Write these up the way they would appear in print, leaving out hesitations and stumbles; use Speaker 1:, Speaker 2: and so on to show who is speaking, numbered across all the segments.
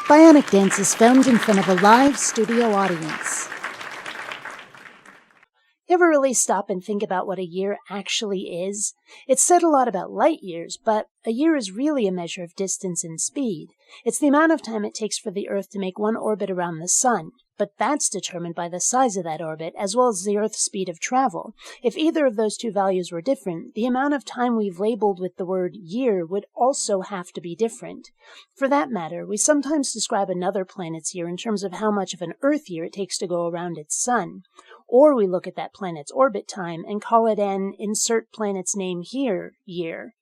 Speaker 1: BionicDance is filmed in front of a live studio audience. You ever really stop and think about what a year actually is? It's said a lot about light years, but a year is really a measure of distance and speed. It's the amount of time it takes for the Earth to make one orbit around the Sun, but that's determined by the size of that orbit as well as the Earth's speed of travel. If either of those two values were different, the amount of time we've labeled with the word year would also have to be different. For that matter, we sometimes describe another planet's year in terms of how much of an Earth year it takes to go around its sun. Or we look at that planet's orbit time and call it an insert planet's name here year.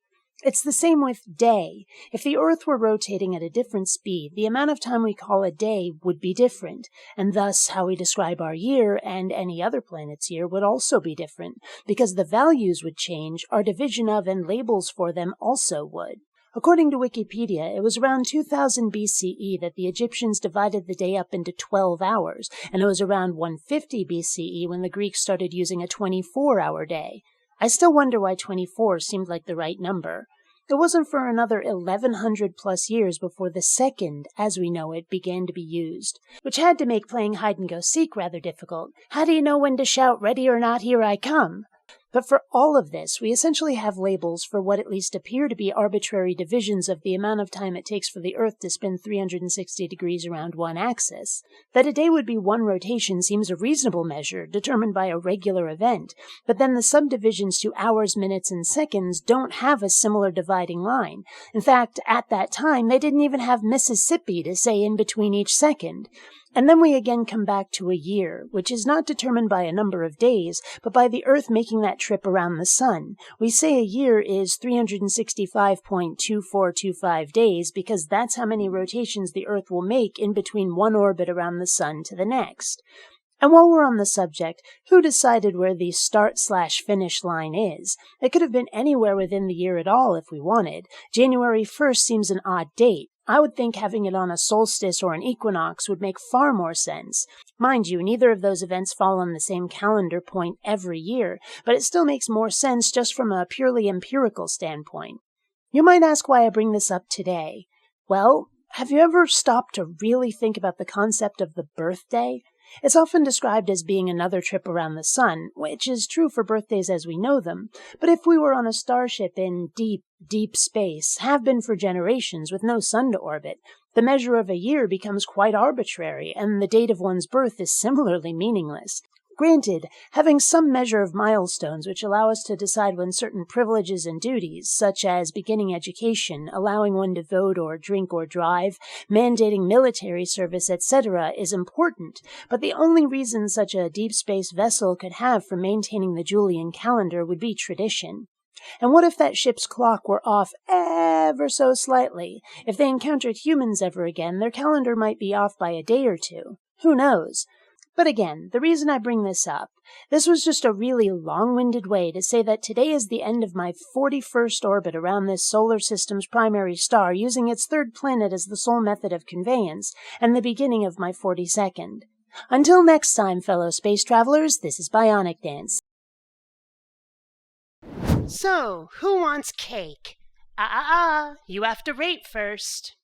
Speaker 1: It's the same with day. If the Earth were rotating at a different speed, the amount of time we call a day would be different, and thus how we describe our year and any other planet's year would also be different. Because the values would change, our division of and labels for them also would. According to Wikipedia, it was around 2000 BCE that the Egyptians divided the day up into 12 hours, and it was around 150 BCE when the Greeks started using a 24-hour day. I still wonder why 24 seemed like the right number. It wasn't for another 1100 plus years before the second, as we know it, began to be used, which had to make playing hide-and-go-seek rather difficult. How do you know when to shout, "Ready or not, here I come"? But for all of this, we essentially have labels for what at least appear to be arbitrary divisions of the amount of time it takes for the Earth to spin 360 degrees around one axis. That a day would be one rotation seems a reasonable measure, determined by a regular event, but then the subdivisions to hours, minutes, and seconds don't have a similar dividing line. In fact, at that time, they didn't even have Mississippi to say in between each second. And then we again come back to a year, which is not determined by a number of days, but by the Earth making that trip around the Sun. We say a year is 365.2425 days because that's how many rotations the Earth will make in between one orbit around the Sun to the next. And while we're on the subject, who decided where the start/finish line is? It could have been anywhere within the year at all if we wanted. January 1st seems an odd date. I would think having it on a solstice or an equinox would make far more sense. Mind you, neither of those events fall on the same calendar point every year, but it still makes more sense just from a purely empirical standpoint. You might ask why I bring this up today. Well, have you ever stopped to really think about the concept of the birthday? It's often described as being another trip around the Sun, which is true for birthdays as we know them. But if we were on a starship in deep, deep space, have been for generations with no sun to orbit, the measure of a year becomes quite arbitrary, and the date of one's birth is similarly meaningless. Granted, having some measure of milestones which allow us to decide when certain privileges and duties, such as beginning education, allowing one to vote or drink or drive, mandating military service, etc., is important, but the only reason such a deep space vessel could have for maintaining the Julian calendar would be tradition. And what if that ship's clock were off ever so slightly? If they encountered humans ever again, their calendar might be off by a day or two. Who knows? But again, the reason I bring this up, this was just a really long-winded way to say that today is the end of my 41st orbit around this solar system's primary star using its third planet as the sole method of conveyance, and the beginning of my 42nd. Until next time, fellow space travelers, this is BionicDance.
Speaker 2: So, who wants cake? You have to rate first.